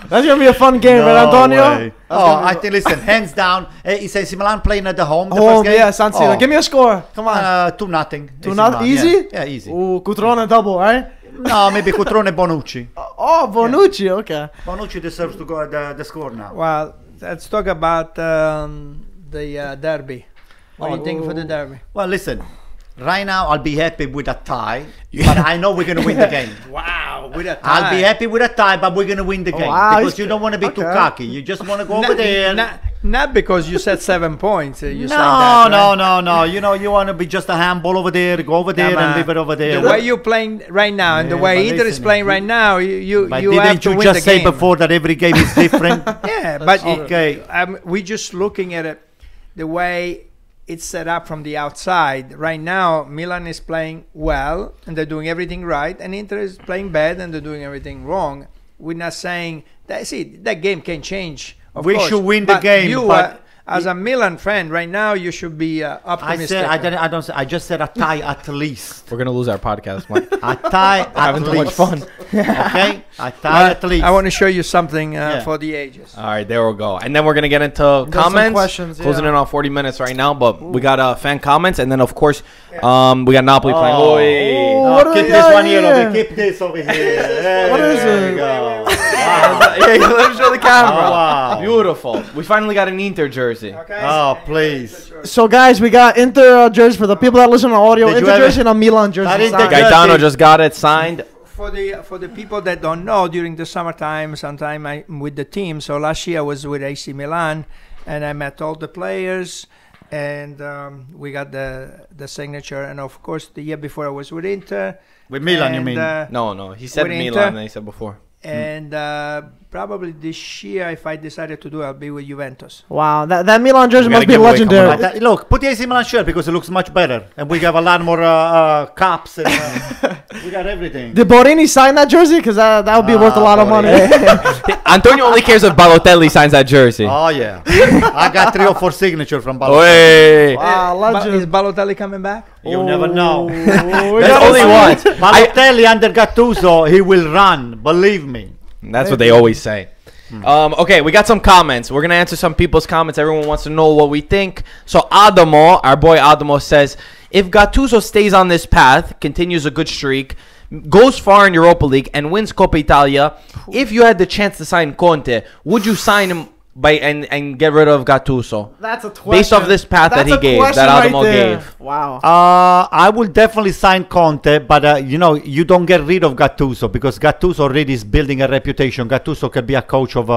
That's gonna be a fun game, right, Antonio? I think. Listen, hands down. He says Milan playing at the home. The home, first game? Yeah, San Siro. Give me a score. Come on. 2-0. 2-0. Easy. Yeah, easy. Ooh, Cutrone double, right? No, maybe Cutrone Bonucci. Oh, Bonucci. Okay. Bonucci deserves to go the score now. Well, let's talk about the derby. What do you think for the derby? Well, listen. Right now, I'll be happy with a tie, but I know we're going to win the game. Wow, with a tie. I'll be happy with a tie, but we're going to win the game. Wow, Because you don't want to be too cocky. You just want to go over there. Not because you said 7 points. You said No, that, no, right? no, no. You know, you want to be just a handball over there, go over there and leave it over there. The way you're playing right now and the Yeah, way but Inter is listen, playing right now, you But have didn't to you win just the say game. before that every game is different? Yeah, but okay. we're just looking at it the way it's set up from the outside. Right now, Milan is playing well and they're doing everything right, and Inter is playing bad and they're doing everything wrong. We're not saying that. See, that game can change. Of We course, should win the but game, You, but as a Milan fan, right now, you should be optimistic. I just said a tie at least. We're gonna lose our podcast, Mike. A tie at Having too much least. fun. Okay? A tie at least. I want to show you something Yeah. for the ages. All right, there we go. And then we're going to get into some comments. questions, Closing yeah. in on 40 minutes right now, but we got fan comments. And then, of course, we got Napoli playing. Oh. Oi. Oh, what do keep we this got one here. here? Okay, keep this over here. What is There it? we go. Yeah, let him show the camera. Oh, wow. Beautiful. We finally got an Inter jersey. Oh, please. So guys, we got Inter jersey for the people that listen on audio. Did you Inter ever- jersey and a Milan jersey. I didn't signed. think Gaetano just got it signed. For the people that don't know, during the summertime, sometime I'm with the team. So last year I was with AC Milan, and I met all the players, and we got the signature. And of course, the year before I was with Inter. With Milan, you and, mean? No. He said With Milan, Inter. and he said before. And probably this year, if I decided to do, I'll be with Juventus. Wow, that Milan jersey We must gotta be give away legendary. coming But, look, put the AC Milan shirt because it looks much better. And we have a lot more cups. And, we got everything. Did Borini sign that jersey? Because that would be worth a lot of money. Antonio only cares if Balotelli signs that jersey. Oh, yeah. I got 3 or 4 signatures from Balotelli. Oi. Wow, legend. Is Balotelli coming back? You never know. We There's gotta only see. one. Balotelli under Gattuso, he will run. Believe me. That's what they always say. Okay, we got some comments. We're going to answer some people's comments. Everyone wants to know what we think. So Adamo, our boy Adamo says, if Gattuso stays on this path, continues a good streak, goes far in Europa League, and wins Coppa Italia, if you had the chance to sign Conte, would you sign him and get rid of Gattuso? That's a question. Based off this path that he gave, that Adamo gave. Wow. I will definitely sign Conte, but you don't get rid of Gattuso because Gattuso already is building a reputation. Gattuso could be a coach of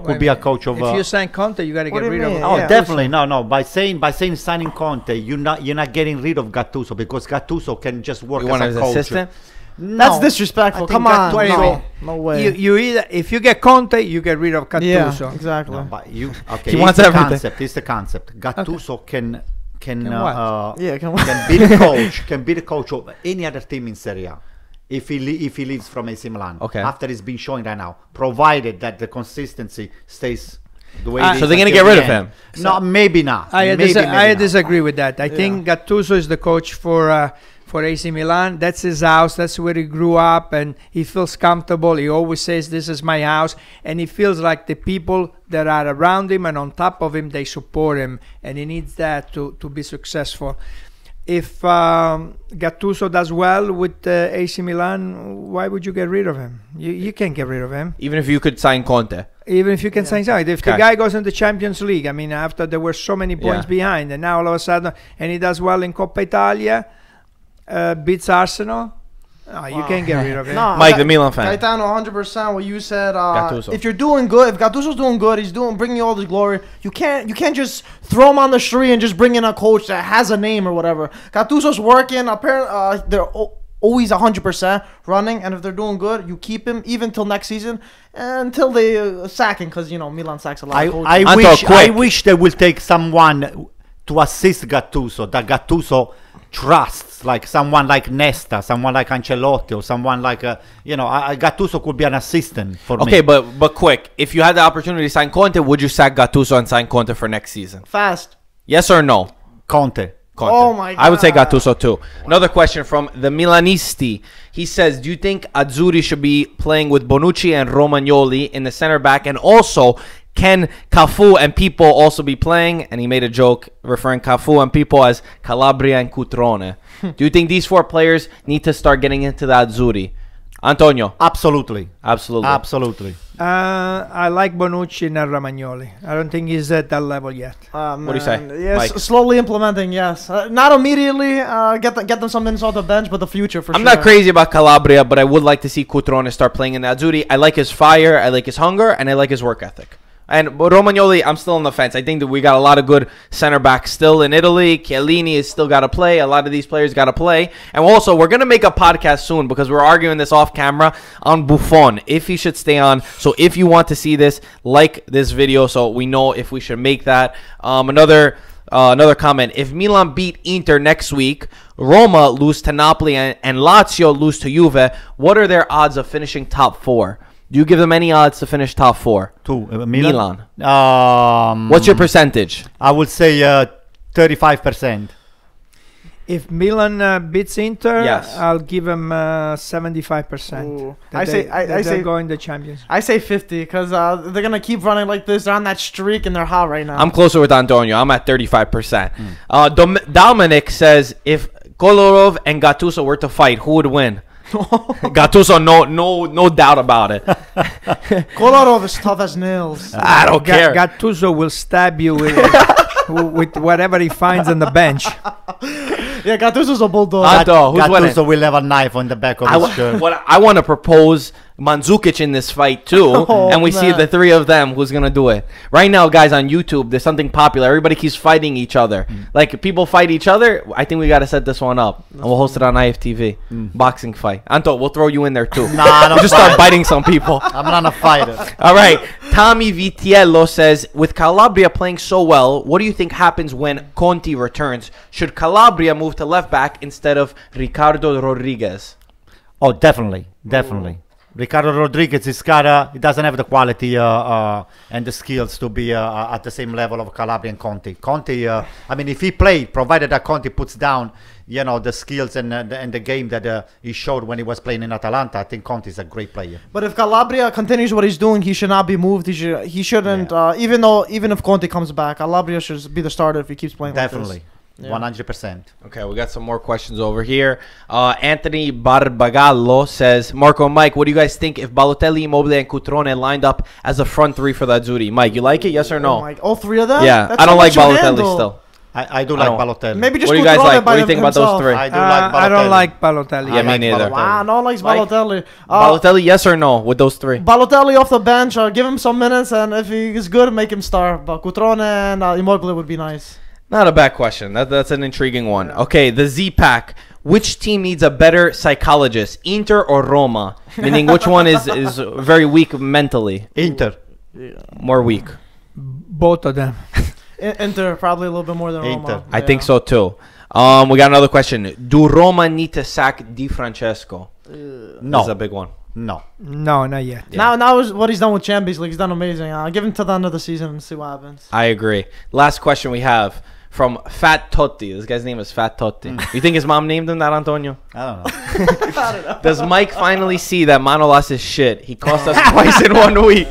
could be a coach of. If you sign Conte, you got to What get do you rid of mean? him. Oh, Yeah. definitely no. By saying signing Conte, you're not getting rid of Gattuso because Gattuso can just work You want as his a coach. assistant? No. That's disrespectful. I think Come on. Gattuso- No way. You either if you get Conte, you get rid of Gattuso. Yeah, exactly. No, but you okay? He it's wants the everything. concept. It's the concept. Gattuso can what? Yeah, be the coach. Can be the coach of any other team in Serie A. If he leaves from AC Milan, Okay. After it's been showing right now, provided that the consistency stays the way it is. So they're gonna until get rid the of end. him? No, maybe not. I Maybe not. disagree with that. I think Gattuso is the coach for AC Milan. That's his house. That's where he grew up, and he feels comfortable. He always says, "This is my house," and he feels like the people that are around him and on top of him, they support him, and he needs that to be successful. If Gattuso does well with AC Milan, why would you get rid of him? You can't get rid of him. Even if you could sign Conte. Even if you can sign something. If the Okay. guy goes in the Champions League, I mean, after there were so many points Yeah. behind, and now all of a sudden, and he does well in Coppa Italia, beats Arsenal, you can't get rid of him. No, Mike, the Milan fan. Gaetano, 100% what you said. Gattuso. If you're doing good, if Gattuso's doing good, he's bringing you all the glory. You can't just throw him on the street and just bring in a coach that has a name or whatever. Gattuso's working. Apparently, they're always 100% running, and if they're doing good, you keep him even till next season until they sack him because Milan sacks a lot of coaches. I wish they will take someone to assist Gattuso that Gattuso trusts, like someone like Nesta, someone like Ancelotti, or someone like Gattuso could be an assistant for me. Okay, but quick. If you had the opportunity to sign Conte, would you sack Gattuso and sign Conte for next season? Fast. Yes or no? Conte. Oh my I would say God. Gattuso too. Another question from the Milanisti. He says, do you think Azzurri should be playing with Bonucci and Romagnoli in the center back? And also, can Cafu and Pippo also be playing? And he made a joke referring Cafu and Pippo as Calabria and Cutrone. Do you think these 4 players need to start getting into the Azzurri? Antonio. Absolutely. Absolutely. I like Bonucci and Romagnoli. I don't think he's at that level yet. What do you say? Yes, Mike? slowly implementing. Yes, not immediately. Get them some minutes off the bench, but the future for sure. I'm not crazy about Calabria, but I would like to see Cutrone start playing in the Azzurri. I like his fire, I like his hunger, and I like his work ethic. But Romagnoli, I'm still on the fence. I think that we got a lot of good center backs still in Italy. Chiellini is still got to play. A lot of these players got to play. And also, we're going to make a podcast soon because we're arguing this off camera on Buffon, if he should stay on. So if you want to see this, like this video so we know if we should make that. Another comment. If Milan beat Inter next week, Roma lose to Napoli, and Lazio lose to Juve, what are their odds of finishing top 4? Do you give them any odds to finish top 4? Milan. What's your percentage? I would say 35%. If Milan beats Inter, Yes. I'll give them 75%. I say they're going the champions. I say 50 because they're gonna keep running like this. They're on that streak and they're hot right now. I'm closer with Antonio. I'm at 35%. Dominic says if Kolarov and Gattuso were to fight, who would win? Gattuso, no doubt about it. Kolarov is tough as nails. I don't care. Gattuso will stab you with whatever he finds on the bench. Yeah, Gattuso's a bulldog. Anto, who's winning? Gattuso will have a knife on the back of his shirt. I want to propose Mandzukic in this fight too, and we see the three of them. Who's gonna do it? Right now, guys, on YouTube, there's something popular. Everybody keeps fighting each other. Like people fight each other. I think we gotta set this one up, and we'll host it on IFTV. Boxing fight. Anto, we'll throw you in there too. Nah, We'll just start biting some people. I'm not a fighter. All right. Tommy Vitiello says, with Calabria playing so well, what do you think happens when Conti returns? Should Calabria move to left back instead of Ricardo Rodriguez? Oh, definitely. Ricardo Rodriguez he doesn't have the quality and the skills to be at the same level of Calabria and Conti. Conti, I mean, if he played, provided that Conti puts down, the skills and the game that he showed when he was playing in Atalanta, I think Conti is a great player. But if Calabria continues what he's doing, he should not be moved. He shouldn't. Even if Conti comes back, Calabria should be the starter if he keeps playing. Definitely. Like this. 100%. Okay, we got some more questions over here. Anthony Barbagallo says, Marco and Mike, what do you guys think if Balotelli, Immobile, and Cutrone lined up as a front three for the Azzurri? Mike, you like it? Yes or no? All three of them? Yeah, I don't like Balotelli still. I do like Balotelli. Maybe just what do you guys Cutrone like? by What do you think about those himself. three? I do like Balotelli. I don't like Balotelli. Yeah, me neither. Wow, no one likes Balotelli. Balotelli, yes or no with those three? Balotelli off the bench, give him some minutes, and if he is good, make him start. But Cutrone and Immobile would be nice. Not a bad question. That's an intriguing one. Okay, the Z-Pack. Which team needs a better psychologist, Inter or Roma? Meaning which one is very weak mentally? Inter. More weak. Both of them. Inter probably a little bit more than Roma. I think so too. We got another question. Do Roma need to sack Di Francesco? No. That's a big one. No, not yet. Yeah. Now is what he's done with Champions League. He's done amazing. Give him till the end of the season and see what happens. I agree. Last question we have from Fat Totti. This guy's name is Fat Totti. You think his mom named him that, Antonio? I don't know. Does Mike finally see that Manolas is shit? He cost us twice in 1 week.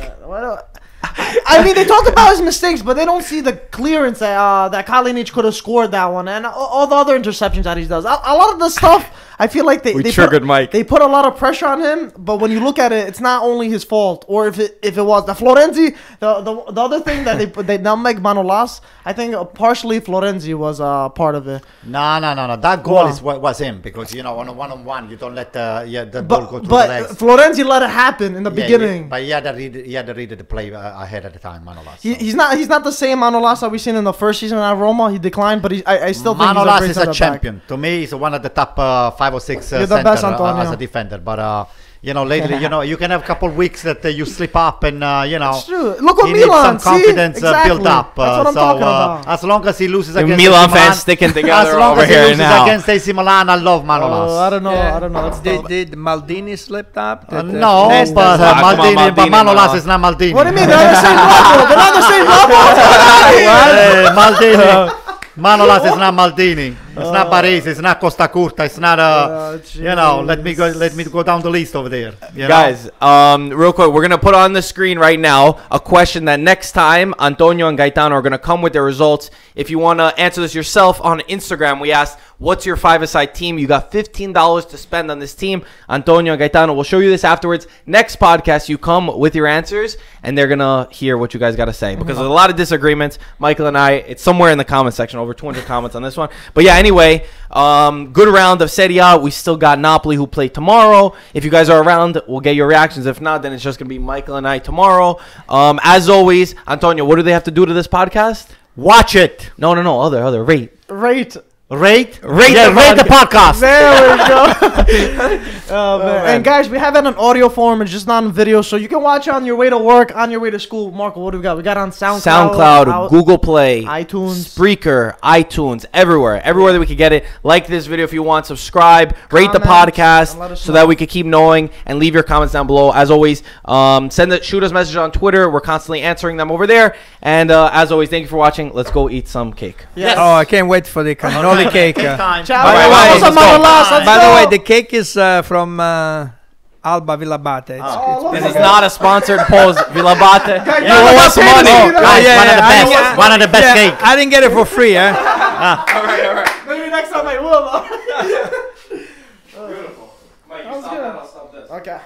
I mean, they talk about his mistakes, but they don't see the clearance that Kalinic could have scored that one, and all the other interceptions that he does. A lot of the stuff, I feel like they triggered Mike. They put a lot of pressure on him, but when you look at it, it's not only his fault. Or if it was the Florenzi, the other thing that they now make Manolas, I think partially Florenzi was part of it. No. That goal was him because on a one-on-one you don't let the ball go through the legs. But Florenzi let it happen in the beginning. But he had to read the play ahead at the time, Manolas. He's not the same Manolas that we've seen in the first season at Roma. He declined, but I still think Manolas he's a great is a champion. To me, he's one of the top 5 or 6 You're the best, center Antonio. as a defender. But lately, you can have a couple of weeks that you slip up and It's true. Look at he Milan. needs some confidence build up. That's what I'm talking about. As long as he loses against Milan AC fans sticking together as long over as he here loses now. against AC Milan, I love Manolas. I don't know. Did Maldini slipped up? No, Nesta- but come on, Maldini, but Maldini, Manolas no. is not Maldini. What do you mean? They're on the same level. They're on the same level. Maldini. Manolas is not Maldini. It's not Paris. It's not Costa Curta. It's not Let me go down the list over there. Guys, real quick, we're gonna put on the screen right now a question that next time Antonio and Gaetano are gonna come with their results. If you wanna answer this yourself on Instagram, we asked, what's your five-a-side team? You got $15 to spend on this team. Antonio and Gaetano will show you this afterwards. Next podcast, you come with your answers, and they're gonna hear what you guys gotta say because there's a lot of disagreements. Michael and I, it's somewhere in the comment section, over 200 comments on this one. But yeah, anyway, good round of Serie A. We still got Napoli who play tomorrow. If you guys are around, we'll get your reactions. If not, then it's just gonna be Michael and I tomorrow. As always, Antonio, what do they have to do to this podcast? Watch it. No. Other rate. Rate the podcast. There we go. And guys, we have it in audio form. It's just not in video, so you can watch it on your way to work, on your way to school. Marco, what do we got? We got on SoundCloud, Google Play, iTunes, Spreaker, iTunes, everywhere that we could get it. Like this video if you want. Subscribe, rate the podcast so that we could keep knowing, and leave your comments down below. As always, shoot us messages on Twitter. We're constantly answering them over there. And as always, thank you for watching. Let's go eat some cake. Yes. Oh, I can't wait for the cannoli cake. By the way, the cake is from Alba Villabate. This is not a sponsored post. Villabate. You owe us money. One of the best cake. I didn't get it for free, All right. Maybe next time I will. Beautiful. Mike, you stop that, I'll stop this. Okay.